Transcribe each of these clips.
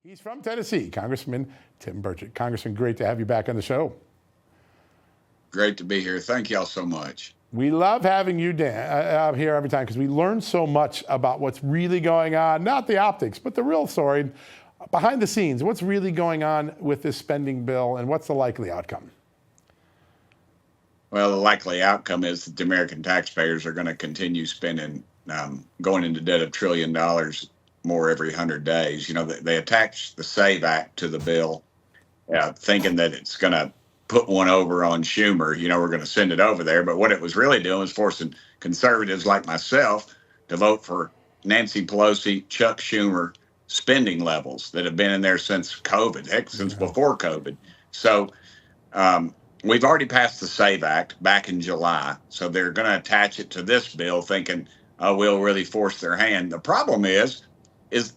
He's from Tennessee, Congressman Tim Burchett. Congressman, great to have you back on the show. Great to be here. Thank y'all so much. We love having you, Dan, here every time because we learn so much about what's really going on, not the optics, but the real story behind the scenes. What's really going on with this spending bill and what's the likely outcome? Well, the likely outcome is that the American taxpayers are going to continue spending, going into debt of $1 trillion more every 100 days. You know, they attached the SAVE Act to the bill, thinking that it's going to put one over on Schumer. You know, we're going to send it over there. But what it was really doing was forcing conservatives like myself to vote for Nancy Pelosi, Chuck Schumer spending levels that have been in there since COVID, heck, since before COVID. So we've already passed the SAVE Act back in July. So they're going to attach it to this bill thinking, oh, we'll really force their hand. The problem is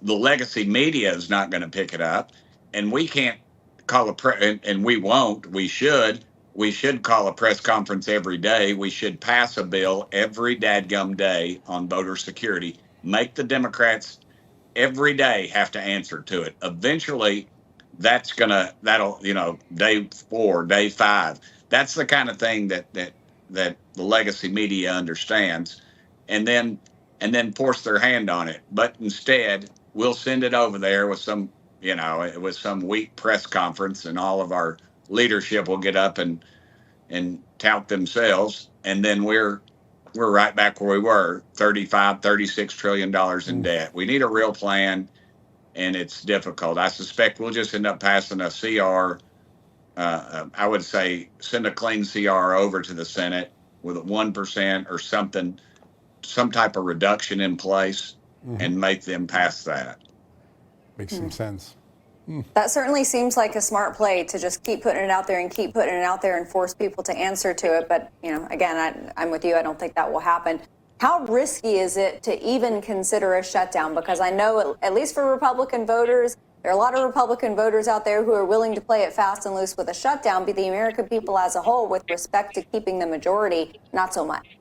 the legacy media is not going to pick it up, and we can't call and we won't. We should call a press conference every day. We should pass a bill every dadgum day on voter security. Make the Democrats every day have to answer to it. Eventually, that'll day 4, day 5. That's the kind of thing that the legacy media understands, and then force their hand on it. But instead, we'll send it over there with some weak press conference, and all of our leadership will get up and tout themselves, and then we're right back where we were, $36 trillion in debt. We need a real plan, and it's difficult. I suspect we'll just end up passing a CR. I would say send a clean CR over to the Senate with a 1% or something, some type of reduction in place, and make them pass that. Makes some sense. That certainly seems like a smart play, to just keep putting it out there and keep putting it out there and force people to answer to it. But, again, I'm with you. I don't think that will happen. How risky is it to even consider a shutdown? Because I know, at least for Republican voters, there are a lot of Republican voters out there who are willing to play it fast and loose with a shutdown, but the American people as a whole, with respect to keeping the majority, not so much.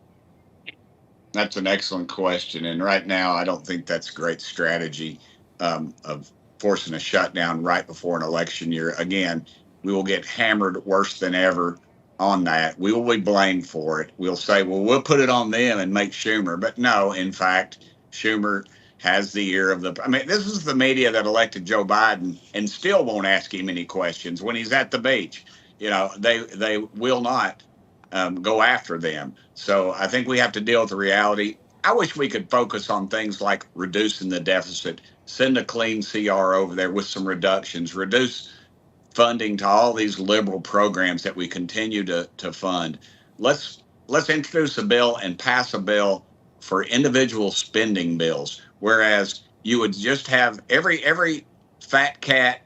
That's an excellent question. And right now, I don't think that's a great strategy of forcing a shutdown right before an election year. Again, we will get hammered worse than ever on that. We will be blamed for it. We'll say, well, we'll put it on them and make Schumer. But no, in fact, Schumer has the ear of this is the media that elected Joe Biden and still won't ask him any questions when he's at the beach. They will not go after them. So I think we have to deal with the reality. I wish we could focus on things like reducing the deficit, send a clean CR over there with some reductions, reduce funding to all these liberal programs that we continue to fund. Let's introduce a bill and pass a bill for individual spending bills, whereas you would just have every fat cat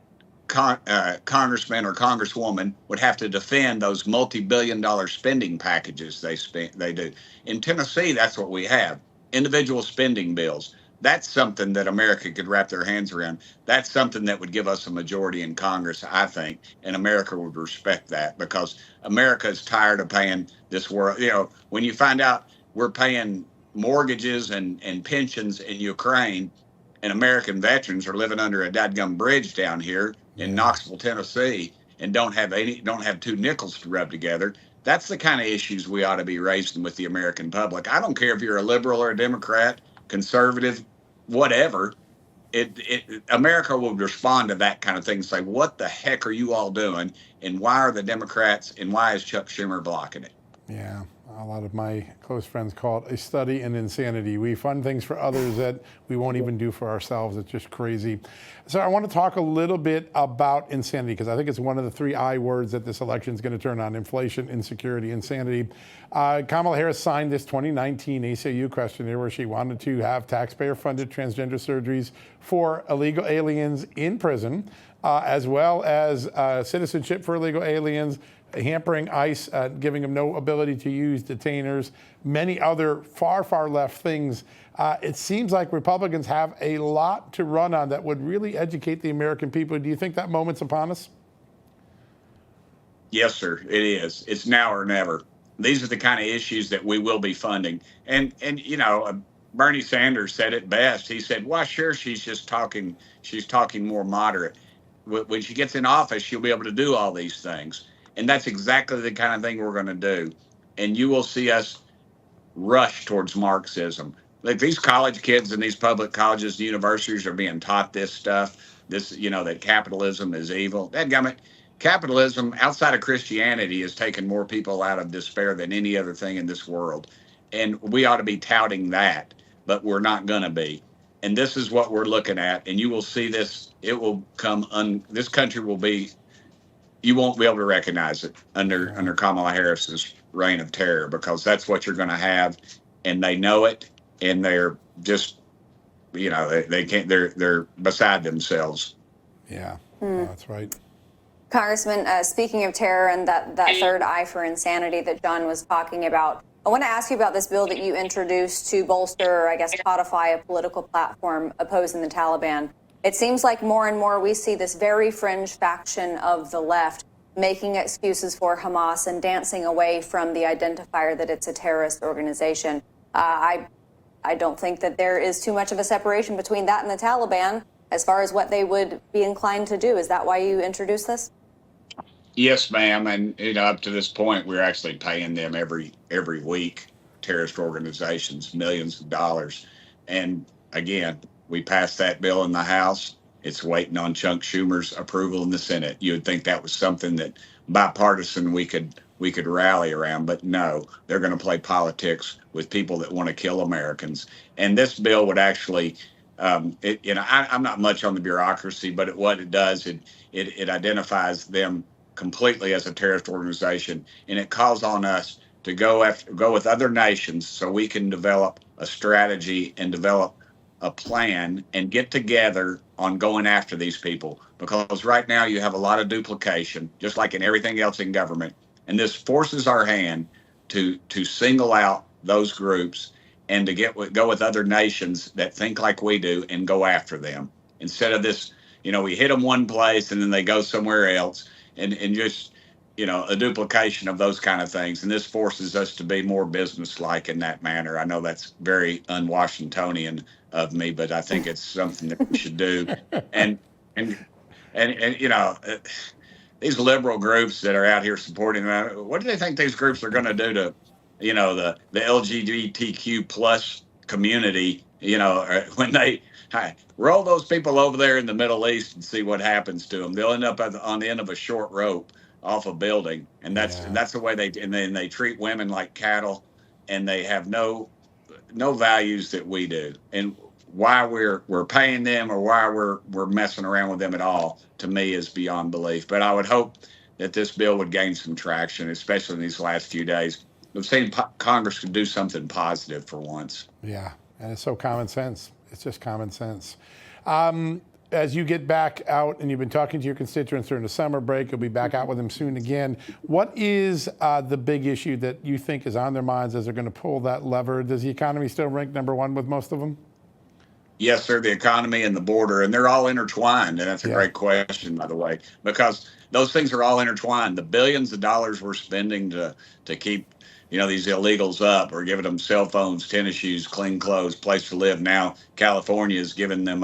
congressman or congresswoman would have to defend those multi-billion-dollar spending packages they do. In Tennessee, that's what we have, individual spending bills. That's something that America could wrap their hands around. That's something that would give us a majority in Congress, I think, and America would respect that, because America is tired of paying this world. When you find out we're paying mortgages and pensions in Ukraine, and American veterans are living under a dadgum bridge down here in Knoxville, Tennessee, and don't have 2 nickels to rub together. That's the kind of issues we ought to be raising with the American public. I don't care if you're a liberal or a Democrat, conservative, whatever. America will respond to that kind of thing and say, what the heck are you all doing? And why are the Democrats, and why is Chuck Schumer blocking it? Yeah, a lot of my close friends call it a study in insanity. We fund things for others that we won't even do for ourselves. It's just crazy. So I want to talk a little bit about insanity, because I think it's one of the 3 I words that this election is going to turn on: inflation, insecurity, insanity. Kamala Harris signed this 2019 ACLU questionnaire where she wanted to have taxpayer-funded transgender surgeries for illegal aliens in prison, as well as citizenship for illegal aliens, hampering ICE, giving them no ability to use detainers, many other far, far left things. It seems like Republicans have a lot to run on that would really educate the American people. Do you think that moment's upon us? Yes, sir, it is. It's now or never. These are the kind of issues that we will be funding. And Bernie Sanders said it best. He said, "Well, sure, she's talking more moderate. When she gets in office, she'll be able to do all these things." And that's exactly the kind of thing we're going to do. And you will see us rush towards Marxism. Like these college kids in these public colleges and universities are being taught this stuff. That capitalism is evil. Dadgummit, capitalism outside of Christianity has taken more people out of despair than any other thing in this world. And we ought to be touting that, but we're not going to be. And this is what we're looking at. And you will see this. It will this country will be, you won't be able to recognize it under Kamala Harris's reign of terror, because that's what you're going to have. And they know it. And they're just, they can't, they're beside themselves. Yeah, that's right. Congressman, speaking of terror and that third eye for insanity that John was talking about, I want to ask you about this bill that you introduced to bolster, or I guess codify, a political platform opposing the Taliban. It seems like more and more we see this very fringe faction of the left making excuses for Hamas and dancing away from the identifier that it's a terrorist organization. I don't think that there is too much of a separation between that and the Taliban as far as what they would be inclined to do. Is that why you introduced this? Yes, ma'am. And up to this point, we're actually paying them every week, terrorist organizations, millions of dollars. And again, we passed that bill in the House. It's waiting on Chuck Schumer's approval in the Senate. You would think that was something that bipartisan we could rally around, but no, they're going to play politics with people that want to kill Americans. And this bill would actually, I'm not much on the bureaucracy, but what it does, it identifies them completely as a terrorist organization, and it calls on us to go with other nations so we can develop a strategy and develop a plan and get together on going after these people. Because right now you have a lot of duplication, just like in everything else in government, and this forces our hand to single out those groups and to go with other nations that think like we do and go after them, instead of this, we hit them one place and then they go somewhere else. And just, a duplication of those kind of things. And this forces us to be more businesslike in that manner. I know that's very un-Washingtonian of me, but I think it's something that we should do. And these liberal groups that are out here supporting them, what do they think these groups are going to do to, the LGBTQ plus community, when they roll those people over there in the Middle East and see what happens to them. They'll end up on the end of a short rope off a building, and that's the way they treat women like cattle, and they have no values that we do. And why we're paying them, or why we're messing around with them at all, to me is beyond belief. But I would hope that this bill would gain some traction, especially in these last few days. We've seen Congress could do something positive for once. Yeah, and it's so common sense. It's just common sense. As you get back out, and you've been talking to your constituents during the summer break, you'll be back out with them soon again. What is the big issue that you think is on their minds as they're going to pull that lever? Does the economy still rank number one with most of them? Yes, sir, the economy and the border, and they're all intertwined. And that's a great question, by the way, because those things are all intertwined. The billions of dollars we're spending to keep these illegals up, or giving them cell phones, tennis shoes, clean clothes, place to live. Now California is giving them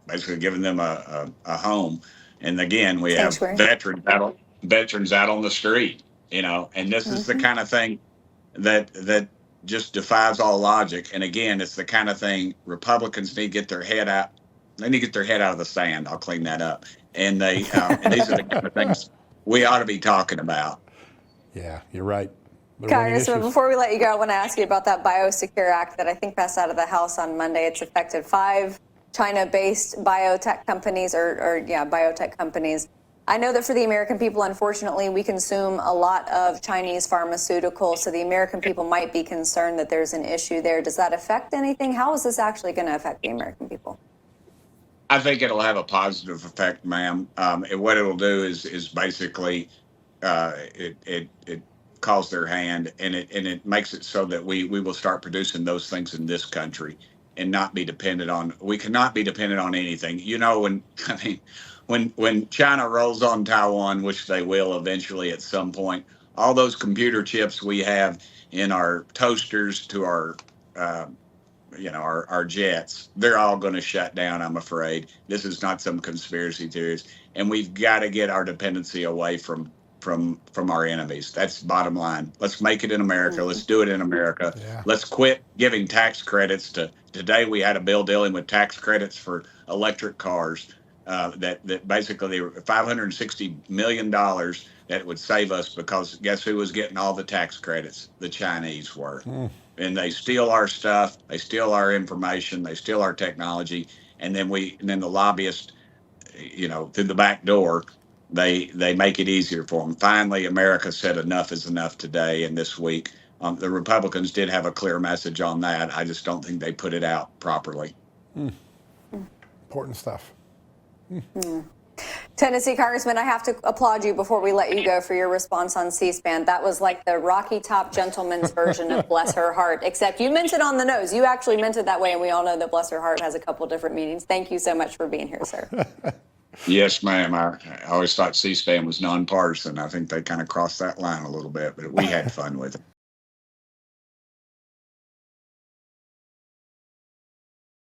basically giving them a home. And again, we have veterans out on the street, and this is the kind of thing that just defies all logic. And again, it's the kind of thing Republicans need to get their head out. They need to get their head out of the sand. I'll clean that up. And these are the kind of things we ought to be talking about. Yeah, you're right. Congressman, before we let you go, I want to ask you about that Biosecure Act that I think passed out of the House on Monday. It's affected 5 China-based biotech companies, biotech companies. I know that for the American people, unfortunately, we consume a lot of Chinese pharmaceuticals, so the American people might be concerned that there's an issue there. Does that affect anything? How is this actually going to affect the American people? I think it'll have a positive effect, ma'am. And what it'll do is basically it calls their hand, and it makes it so that we will start producing those things in this country and not be dependent on. We cannot be dependent on anything. When China rolls on Taiwan, which they will eventually at some point, all those computer chips we have in our toasters to our our jets, they're all going to shut down, I'm afraid. This is not some conspiracy theories, and we've got to get our dependency away from our enemies. That's bottom line. Let's make it in America. Let's do it in America. Yeah. Let's quit giving tax credits to. Today we had a bill dealing with tax credits for electric cars. That basically they were $560 million that would save us, because guess who was getting all the tax credits? The Chinese were. And they steal our stuff, they steal our information, they steal our technology, and then the lobbyists, through the back door, they make it easier for them. Finally, America said enough is enough today and this week. The Republicans did have a clear message on that. I just don't think they put it out properly. Important stuff. Tennessee Congressman, I have to applaud you before we let you go for your response on C-SPAN. That was like the Rocky Top gentleman's version of bless her heart, except you meant it on the nose. You actually meant it that way, and we all know that bless her heart has a couple different meanings. Thank you so much for being here, sir. Yes, ma'am. I always thought C-SPAN was nonpartisan. I think they kind of crossed that line a little bit, but we had fun with it.